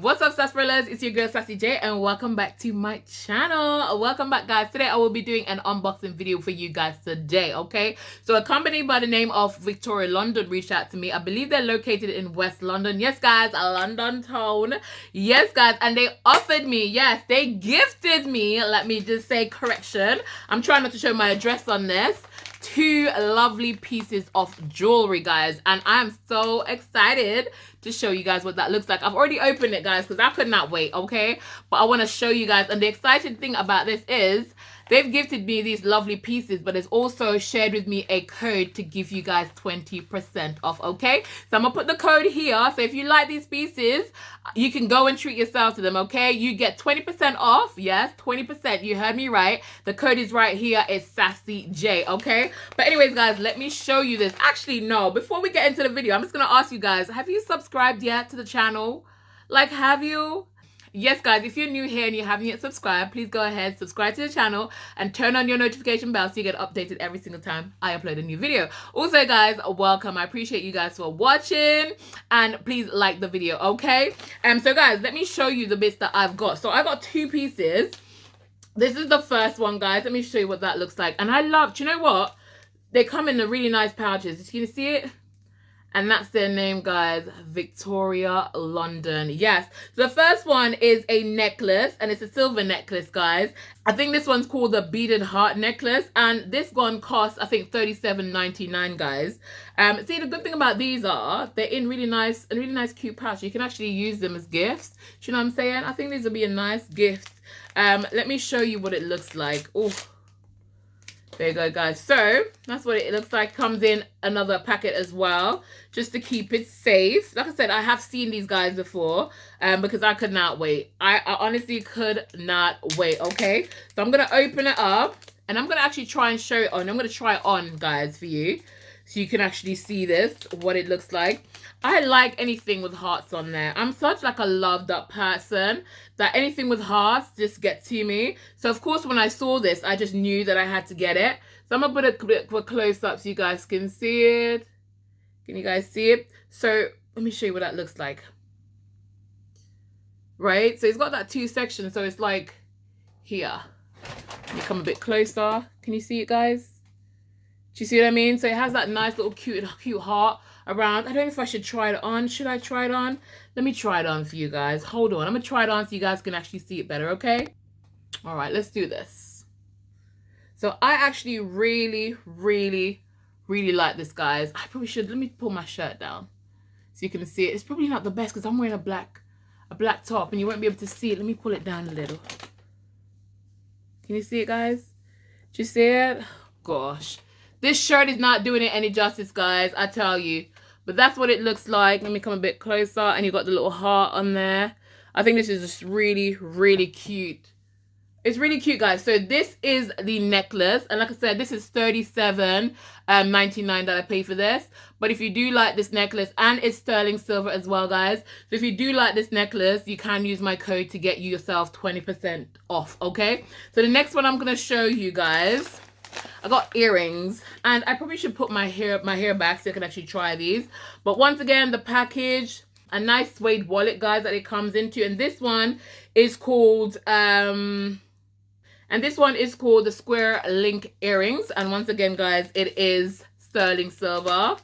What's up, sarsaparillas? It's your girl Sassy J, and welcome back to my channel. Welcome back, guys. Today I will be doing an unboxing video for you guys today, okay? So a company by the name of Victoria London reached out to me. I believe they're located in West London. Yes, guys, a London town. Yes, guys, and they offered me, yes, they gifted me, let me just say correction. I'm trying not to show my address on this. 2 lovely pieces of jewelry, guys, and I'm so excited to show you guys what that looks like. I've already opened it, guys, because I could not wait, okay? But I want to show you guys, and the exciting thing about this is they've gifted me these lovely pieces, but it's also shared with me a code to give you guys 20% off, okay? So I'm gonna put the code here. So if you like these pieces, you can go and treat yourself to them, okay? You get 20% off. Yes, 20%. You heard me right. The code is right here. It's Sassy J, okay? But anyways, guys, let me show you this. Actually, no. Before we get into the video, I'm just gonna ask you guys, have you subscribed yet to the channel? Like, have you? Yes, guys, if you're new here and you haven't yet subscribed, please go ahead, subscribe to the channel and turn on your notification bell so you get updated every single time I upload a new video. Also, guys, welcome. I appreciate you guys for watching, and please like the video, okay? So, guys, let me show you the bits that I've got. So, I got 2 pieces. This is the first one, guys. Let me show you what that looks like. And I love, do you know what? They come in the really nice pouches. You can see it? And that's their name, guys. Victoria London. Yes. So the first one is a necklace, and it's a silver necklace, guys. I think this one's called the Beaded Heart necklace, and this one costs, I think, $37.99, guys. See, the good thing about these are they're in really nice, cute pouch. You can actually use them as gifts. Do you know what I'm saying? I think these will be a nice gift. Let me show you what it looks like. Oh. There you go, guys. So that's what it looks like. Comes in another packet as well, just to keep it safe. Like I said, I have seen these guys before, because I could not wait. I honestly could not wait. Okay, so I'm gonna open it up, and I'm gonna actually try and show it on. I'm gonna try it on, guys, for you, so you can actually see this, what it looks like. I like anything with hearts on there. I'm such like a loved up person that anything with hearts just get to me. So of course, when I saw this, I just knew that I had to get it. So I'm gonna put it a bit for close up so you guys can see it. Can you guys see it? So let me show you what that looks like. Right, so it's got that 2 sections. So it's like here. You come a bit closer. Can you see it, guys? Do you see what I mean? So it has that nice little cute heart around. I don't know if I should try it on. Should I try it on? Let me try it on for you guys. Hold on. I'm going to try it on so you guys can actually see it better, okay? All right, let's do this. So I actually really like this, guys. I probably should. Let me pull my shirt down so you can see it. It's probably not the best because I'm wearing a black top and you won't be able to see it. Let me pull it down a little. Can you see it, guys? Do you see it? Gosh. This shirt is not doing it any justice, guys, I tell you. But that's what it looks like. Let me come a bit closer. And you've got the little heart on there. I think this is just really cute. It's really cute, guys. So this is the necklace. And like I said, this is $37.99 that I pay for this. But if you do like this necklace, and it's sterling silver as well, guys. So if you do like this necklace, you can use my code to get you yourself 20% off, okay? So the next one I'm going to show you guys, I got earrings, and I probably should put my hair back so I can actually try these. But once again, the package, a nice suede wallet, guys, that it comes into, and this one is called the square link earrings. And once again, guys, it is sterling silver.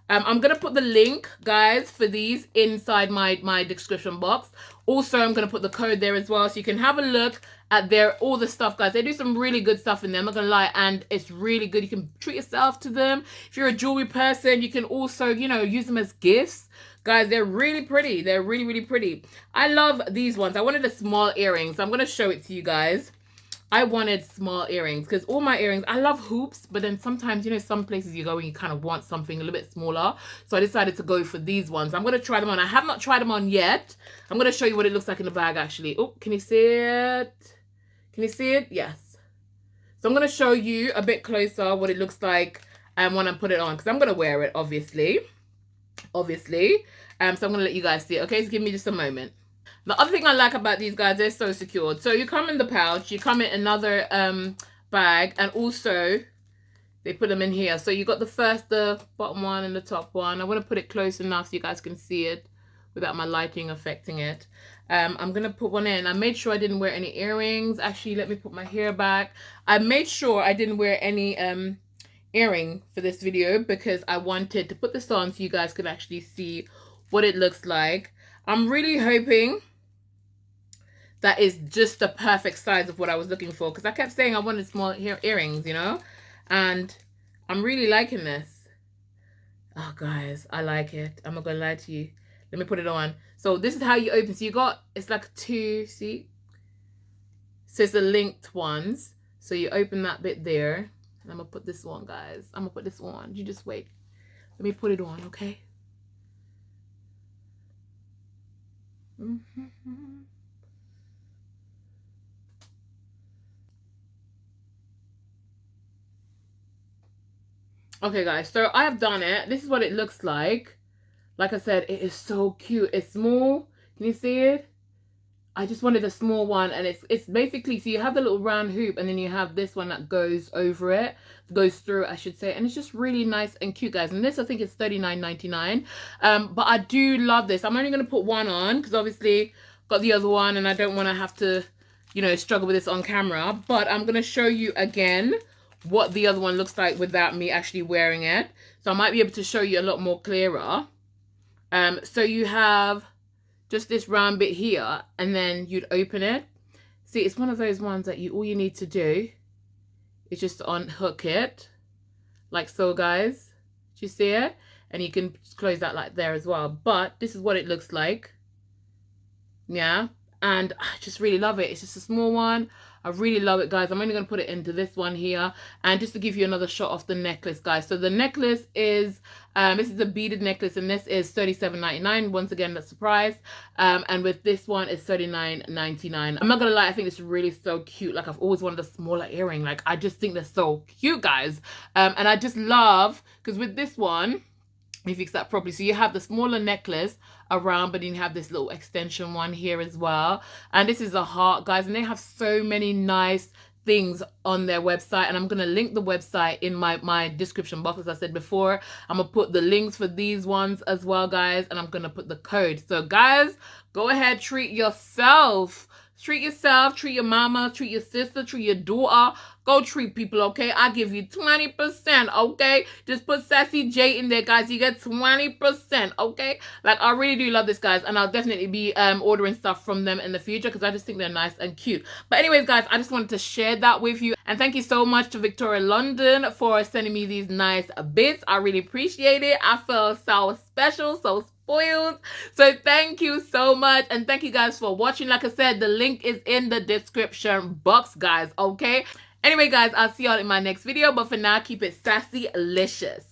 I'm gonna put the link, guys, for these inside my description box. Also, I'm gonna put the code there as well, so you can have a look at all the stuff, guys. They do some really good stuff in there, I'm not gonna lie, and it's really good. You can treat yourself to them. If you're a jewelry person, you can also, you know, use them as gifts. Guys, they're really pretty. They're really pretty. I love these ones. I wanted a small earring, so I'm gonna show it to you guys. I wanted small earrings because all my earrings, I love hoops, but then sometimes, you know, some places you go and you kind of want something a little bit smaller. So I decided to go for these ones. I'm going to try them on. I have not tried them on yet. I'm going to show you what it looks like in the bag, actually. Oh, can you see it? Can you see it? Yes. So I'm going to show you a bit closer what it looks like when I put it on, because I'm going to wear it, obviously. So I'm going to let you guys see it. Okay, so give me just a moment. The other thing I like about these guys, they're so secured. So you come in the pouch, you come in another bag, and also they put them in here. So you got the bottom one and the top one. I want to put it close enough so you guys can see it. without my lighting affecting it. I'm gonna put one in. I made sure I didn't wear any earrings. Actually, let me put my hair back. I made sure I didn't wear any earring for this video because I wanted to put this on so you guys could actually see what it looks like. I'm really hoping that is just the perfect size of what I was looking for, because I kept saying I wanted small earrings, you know, and I'm really liking this. Oh guys, I like it. I'm not gonna lie to you. Let me put it on. So this is how you open. So you got, it's like two, see? So it's the linked ones. So you open that bit there. And I'm gonna put this one, guys. I'm gonna put this on. You just wait. Let me put it on, okay? Okay, guys. So I have done it. This is what it looks like. Like I said, it is so cute. It's small. Can you see it? I just wanted a small one, and it's basically, so you have the little round hoop, and then you have this one that goes over it, goes through it, I should say, and it's just really nice and cute, guys. And this, I think, is $39.99. But I do love this. I'm only going to put one on because obviously got the other one, and I don't want to have to, you know, struggle with this on camera. But I'm going to show you again what the other one looks like without me actually wearing it. So I might be able to show you a lot more clearer. So you have just this round bit here, and then you'd open it. See, it's one of those ones that all you need to do is just unhook it like so, guys. Do you see it? And you can close that like there as well. But this is what it looks like. Yeah, and I just really love it. It's just a small one. I really love it, guys. I'm only going to put it into this one here. And just to give you another shot of the necklace, guys. So the necklace is, this is a beaded necklace, and this is $37.99. Once again, that's the price. And with this one, it's $39.99. I'm not going to lie, I think it's really so cute. Like, I've always wanted a smaller earring. Like, I just think they're so cute, guys. And I just love, because with this one, you fix that properly. So you have the smaller necklace around, but then you have this little extension one here as well. And this is a heart, guys. And they have so many nice things on their website. And I'm going to link the website in my description box, as I said before. I'm going to put the links for these ones as well, guys. And I'm going to put the code. So, guys, go ahead, treat yourself. Treat yourself, treat your mama, treat your sister, treat your daughter. Go treat people, okay? I give you 20%, okay? Just put Sassy J in there, guys. You get 20%, okay? Like, I really do love this, guys. And I'll definitely be ordering stuff from them in the future because I just think they're nice and cute. But anyways, guys, I just wanted to share that with you. And thank you so much to Victoria London for sending me these nice bits. I really appreciate it. I feel so special, so spoiled. So thank you so much, and thank you guys for watching. Like I said, the link is in the description box, guys, okay? Anyway, guys, I'll see y'all in my next video, but for now, keep it sassy-licious.